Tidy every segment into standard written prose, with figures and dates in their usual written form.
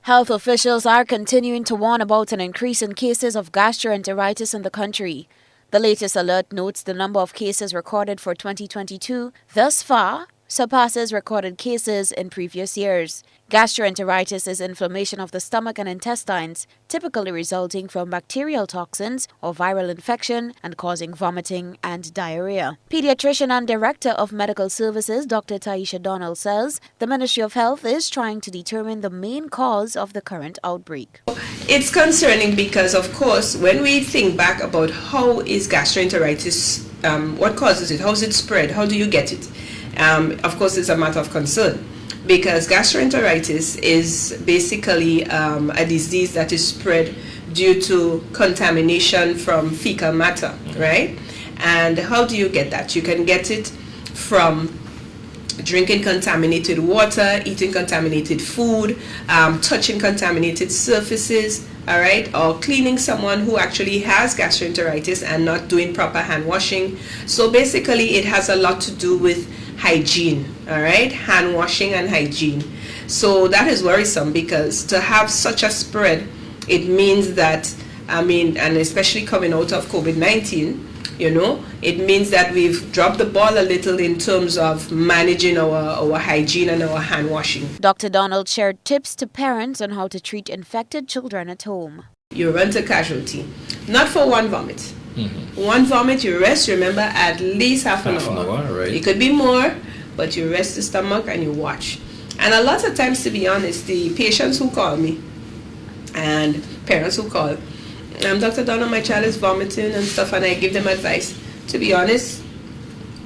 Health officials are continuing to warn about an increase in cases of gastroenteritis in the country. The latest alert notes the number of cases recorded for 2022 thus far surpasses recorded cases in previous years. Gastroenteritis is inflammation of the stomach and intestines, typically resulting from bacterial toxins or viral infection and causing vomiting and diarrhea. Pediatrician and Director of Medical Services Dr. Taisha Donald says the Ministry of Health is trying to determine the main cause of the current outbreak. It's concerning because, of course, when we think back about how is gastroenteritis, what causes it, how is it spread, how do you get it? Of course, it's a matter of concern because gastroenteritis is basically a disease that is spread due to contamination from fecal matter, right? And how do you get that? You can get it from drinking contaminated water, eating contaminated food, touching contaminated surfaces, all right, or cleaning someone who actually has gastroenteritis and not doing proper hand washing. So basically it has a lot to do with hygiene, all right, hand washing and hygiene. So that is worrisome because to have such a spread, it means that, and especially coming out of COVID-19, it means that we've dropped the ball a little in terms of managing our hygiene and our hand washing. Dr. Donald shared tips to parents on how to treat infected children at home. You run to casualty, not for one vomit. One vomit, you rest, remember, at least half an hour. Right. It could be more, but you rest the stomach and you watch. And a lot of times, to be honest, the patients who call me and parents who call, Dr. Donna, my child is vomiting and stuff, and I give them advice. To be honest,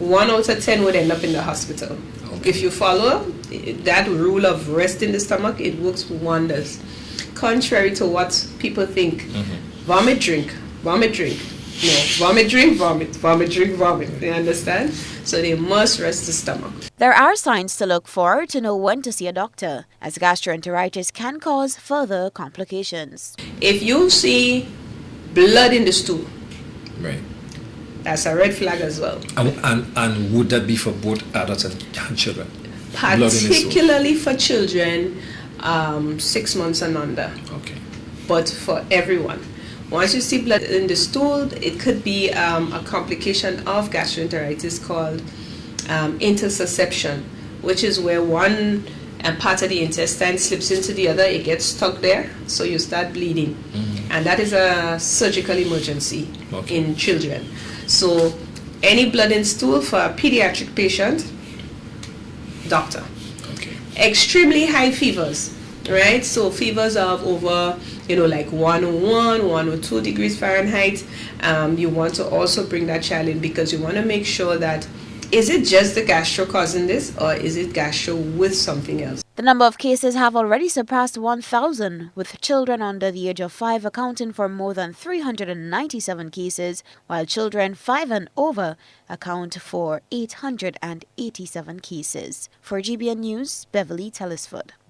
1 out of 10 would end up in the hospital. Okay. If you follow that rule of resting the stomach, it works wonders. Contrary to what people think, vomit, drink, vomit, drink. No, vomit, drink, vomit, vomit, drink, vomit. You understand? So they must rest the stomach. There are signs to look for to know when to see a doctor, as gastroenteritis can cause further complications. If you see blood in the stool, right, that's a red flag as well. And would that be for both adults and children? Particularly for children 6 months and under. Okay. But for everyone. Once you see blood in the stool, it could be a complication of gastroenteritis called intussusception, which is where one part of the intestine slips into the other, it gets stuck there, so you start bleeding. And that is a surgical emergency in children. So any blood in stool for a pediatric patient, doctor. Okay. Extremely high fevers, right? So fevers of over, like 101, 102 degrees Fahrenheit. You want to also bring that child in because you want to make sure that, is it just the gastro causing this, or is it gastro with something else? The number of cases have already surpassed 1,000, with children under the age of 5 accounting for more than 397 cases, while children 5 and over account for 887 cases. For GBN News, Beverly Tellisford.